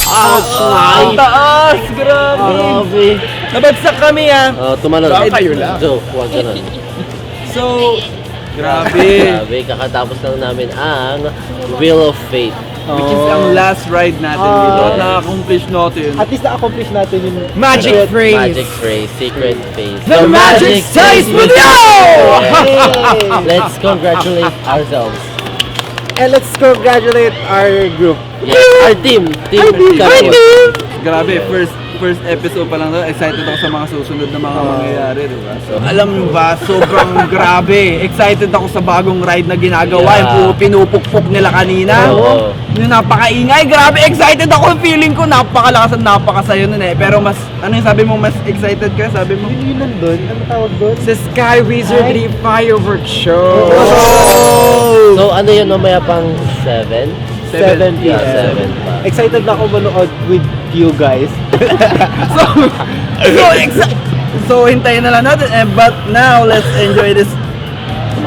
Ang taas! Grabe! Nabagsak kami Tumalon. Kayo lang. Joke, huwag ganun. So, grabe. Grabe, kakatapos lang namin ang Wheel of Fate. Which is ang last ride natin dito. At na-accomplish natin. At least na-accomplish natin yung Magic phrase! Magic phrase, secret phase. The magic stays with you! Let's congratulate ourselves. And let's congratulate our group. Yes, our team. Team Kapwa. Grabe, first episode pa lang to. Excited ako sa mga susunod na mga mangyayari, di ba? So, alam mo ba, sobrang grabe. Excited ako sa bagong ride na ginagawa. Yeah. Yung pinupukpok nila kanina. Oo. Yung napakaingay. Grabe, excited ako. Feeling ko napakalakas at napakasayo nun eh. Pero mas, ano yung sabi mo, mas excited ka? Sabi mo? Yun nandun? Ano tawag doon? Sa Sky Wizardry Fireworks Show! So ano yun, mamaya pang 7? 7 p.m. Yeah, 7 pa. Excited na ako manood with you guys. So hintayin na lang natin. But now, let's enjoy this.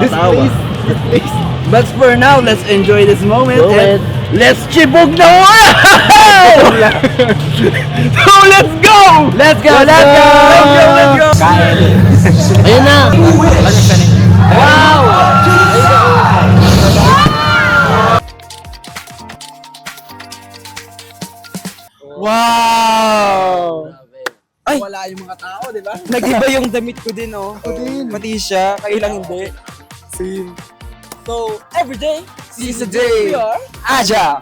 This place. But for now, let's enjoy this moment. Moment. And let's chibog na wow! So let's go! Let's go! Let's go! Let's go! Ayun na! Wow! Wow! Ay! Wala yung mga tao, di ba? Nag-iba yung damit ko din, oh. Pati siya, kayo lang hindi. Same. So, every day, is a day. We are Aja!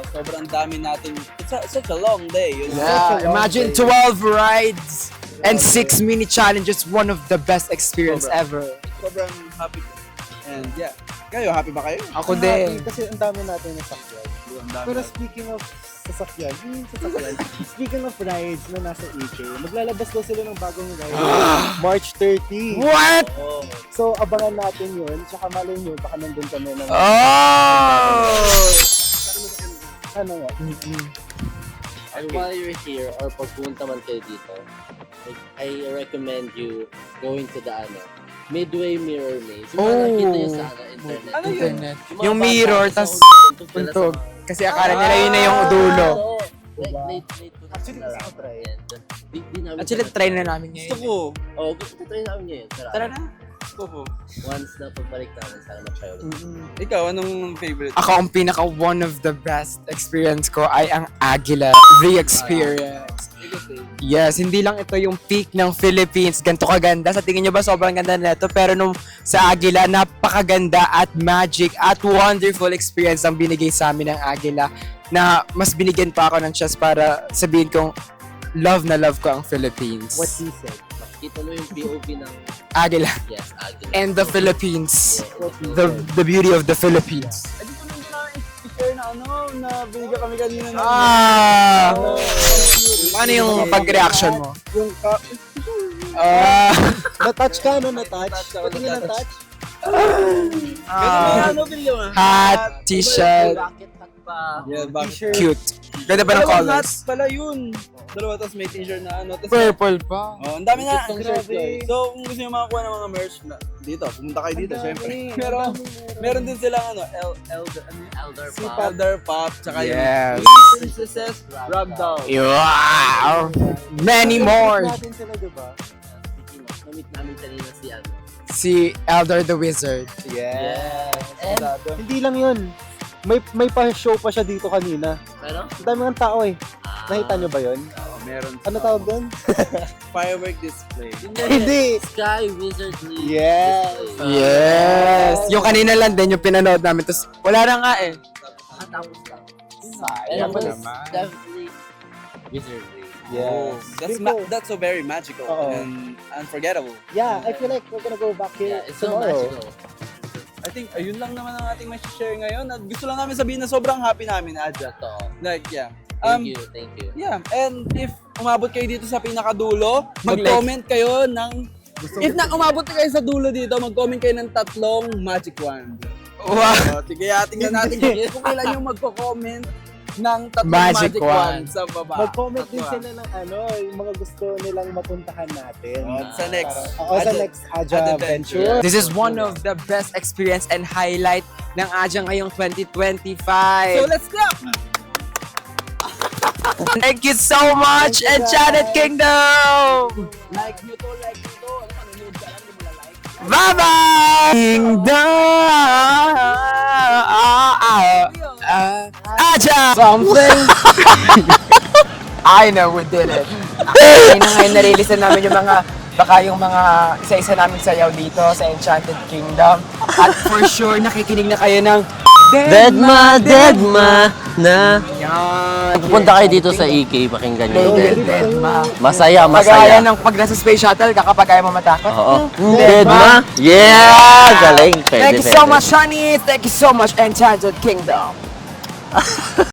Sobrang dami natin. It's such a long day. You know? Yeah, imagine 12 rides and 6 mini challenges, one of the best experience ever. Sobrang happy ko. And yeah. Kayo, happy ba kayo? Ako din. Kasi ang dami natin na sakyan. Pero speaking of sasakyan, speaking of rides na nasa EK, maglalabas daw sila ng bagong ride March 30. What? So abangan natin yun, tsaka malay nyo, baka nandun kami ng... Oh! Ano nga? And while you're here, or pag pumunta man kayo dito, I recommend you going to the Midway Mirror Maze. Yung mga nakita nyo sa internet. Ano yun? Internet. mga Yung bata mirror, sa tas untog pala sa puntog. mga- Kasi akala nila yun na yung dulo. Oo. Diba? Late ko Actually, gusto ko try. Di namin Actually, try na namin Gusto ngayon. ko. Oo, gusto ko try namin ngayon. Tara na. Gusto ko. Once na pagbalik namin, sana mag-try ulit. Ikaw, anong favorite? Ako ang pinaka one of the best experience ko ay ang Aguila. The experience. Yes, hindi lang ito yung peak ng Philippines. Ganto kaganda. Sa tingin nyo ba sobrang ganda nito? Pero nung sa Aguila, napakaganda at magic at wonderful experience ang binigay sa amin ng Aguila na mas binigyan pa ako ng chance para sabihin kong love na love ko ang Philippines. What he said. Makikita mo yung POV ng, Aguila. yes, Aguila. And the Philippines. What he The beauty of the Philippines. Ay, dito nung na-share na na binigyan kami kanina ng... Paano yung pag-reaction mo? Yung na-touch ka, no? Na-touch? Patingin na touch? Ano video nga? Hat, t-shirt, Rocket hat pa. Yeah, back. T-shirt. cute. Ganda ba ng Dalawang colors? hats pala yun. Dalawa, tapos may t-shirt na ano. Tas, Purple pa. oh, ang dami na. Itong shirt, guys. So, kung gusto nyo makakuha ng mga merch na dito, pumunta kayo dito, syempre. Meron din silang Elder Si pa. Elder Pop, tsaka Yes. yung Princesses Ragdoll. Wow! Many more! Natin sila, diba? Namit namin kanina si ano. Si Elder the Wizard. Yes. And, Hindi lang yun. May pa-show pa siya dito kanina. pero? Ang dami ng tao eh. Nakita nyo ba yun? Meron Ano tawag doon? firework display. Hindi! Sky Wizardry. Yes. Display. Yes! Yung kanina lang din yung pinanood namin. Tapos wala na nga eh. Tapos lang. Sayang And it was naman. definitely Wizardry. Oh, Feel ko- that's so very magical Oo. and unforgettable. Yeah, I feel like we're gonna go back here Yeah, it's so tomorrow. magical. I think ayun lang naman ang ating may share ngayon at gusto lang namin sabihin na sobrang happy namin, Adja. Totoo. Like, yeah. Thank you, thank you. Yeah, and if umabot kayo dito sa pinakadulo, Mag-like. mag-comment kayo ng... If na umabot kayo sa dulo dito, mag-comment kayo ng 3 magic wand. Wow! Sige, tingnan natin kung kailan yung magko-comment ng 3 Magic magic, wand. wand sa baba. Mag-comment din Tatlo. sila ng ano, yung mga gusto nilang mapuntahan natin. Sa next. Oo, sa next Aja Adventure. This is one of the best experience and highlight ng Aja ngayong 2025. So let's clap! Thank you so much, Enchanted Kingdom! Like nyo to, like nyo to. Ano, nanonood ka lang, di mo like. Bye-bye! Kingdom! Aja! Something! I know we did it. Ngayon na-release na namin yung mga isa-isa namin sayaw dito sa Enchanted Kingdom. At for sure, nakikinig na kayo ng Deadma na. Yan. Pupunta kayo dito sa EK, pakinggan nyo. Deadma. Masaya, Kagaya masaya. ng pag nasa space shuttle, kakapagaya mo matakot. Oo. Deadma? Yeah! Galing. Pwede, Thank you so pwede. much, Honey. Thank you so much, Enchanted Kingdom.